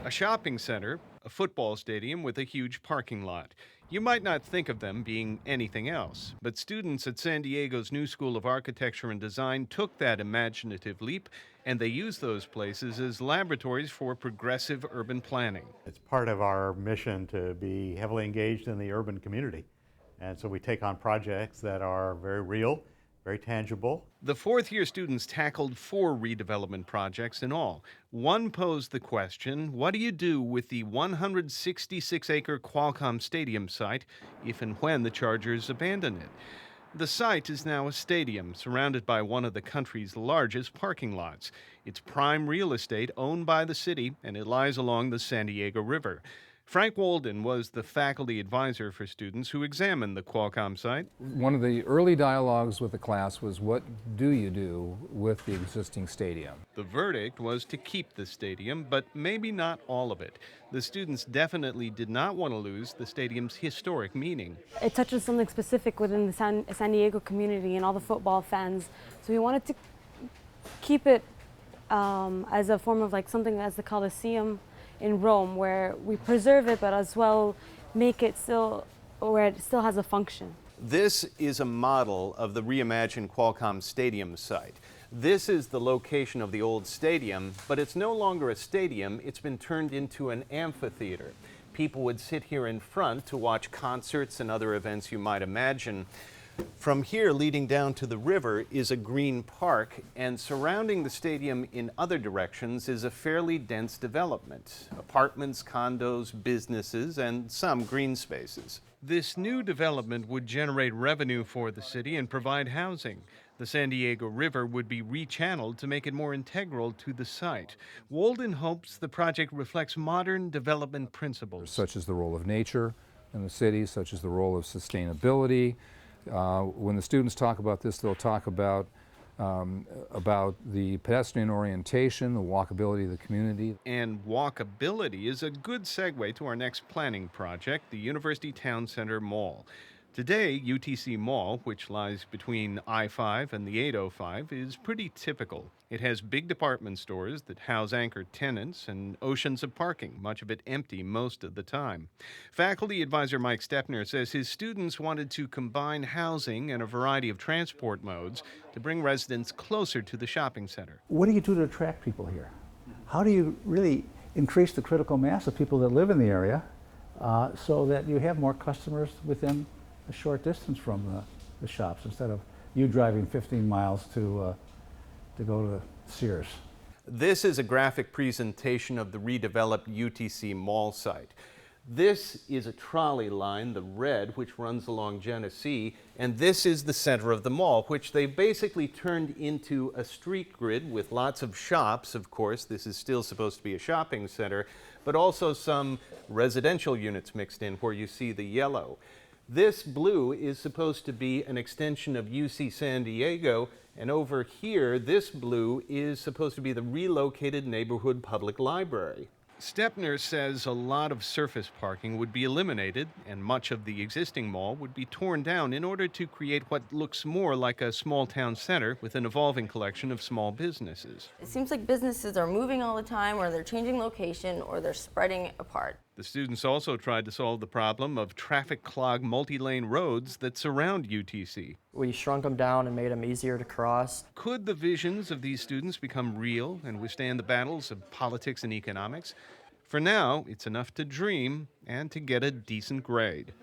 A shopping center, a football stadium with a huge parking lot. You might not think of them being anything else, but students at San Diego's New School of Architecture and Design took that imaginative leap, and they use those places as laboratories for progressive urban planning. It's part of our mission to be heavily engaged in the urban community. And so we take on projects that are very real, very tangible. The fourth-year students tackled 4 redevelopment projects in all. One posed the question, what do you do with the 166-acre Qualcomm Stadium site if and when the Chargers abandon it? The site is now a stadium surrounded by one of the country's largest parking lots. It's prime real estate owned by the city, and it lies along the San Diego River. Frank Wolden was the faculty advisor for students who examined the Qualcomm site. One of the early dialogues with the class was, what do you do with the existing stadium? The verdict was to keep the stadium, but maybe not all of it. The students definitely did not want to lose the stadium's historic meaning. It touches something specific within the San Diego community and all the football fans. So we wanted to keep it as a form of something as the Colosseum in Rome, where we preserve it, but as well make it still, where it still has a function. This is a model of the reimagined Qualcomm Stadium site. This is the location of the old stadium, but it's no longer a stadium. It's been turned into an amphitheater. People would sit here in front to watch concerts and other events you might imagine. From here, leading down to the river, is a green park, and surrounding the stadium in other directions is a fairly dense development. Apartments, condos, businesses, and some green spaces. This new development would generate revenue for the city and provide housing. The San Diego River would be rechanneled to make it more integral to the site. Wolden hopes the project reflects modern development principles, Such as the role of nature in the city, such as the role of sustainability. When the students talk about this, they'll talk about the pedestrian orientation, the walkability of the community. And walkability is a good segue to our next planning project, the University Town Center Mall. Today, UTC Mall, which lies between I-5 and the 805, is pretty typical. It has big department stores that house anchor tenants and oceans of parking, much of it empty most of the time. Faculty advisor Mike Stepner says his students wanted to combine housing and a variety of transport modes to bring residents closer to the shopping center. What do you do to attract people here? How do you really increase the critical mass of people that live in the area so that you have more customers within a short distance from the shops, instead of you driving 15 miles to go to Sears? This is a graphic presentation of the redeveloped UTC Mall site. This is a trolley line, the red, which runs along Genesee, and this is the center of the mall, which they basically turned into a street grid with lots of shops. Of course, this is still supposed to be a shopping center, but also some residential units mixed in where you see the yellow. This blue is supposed to be an extension of UC San Diego, and over here, this blue is supposed to be the relocated neighborhood public library. Stepner says a lot of surface parking would be eliminated, and much of the existing mall would be torn down in order to create what looks more like a small town center with an evolving collection of small businesses. It seems like businesses are moving all the time, or they're changing location, or they're spreading apart. The students also tried to solve the problem of traffic-clogged multi-lane roads that surround UTC. We shrunk them down and made them easier to cross. Could the visions of these students become real and withstand the battles of politics and economics? For now, it's enough to dream and to get a decent grade.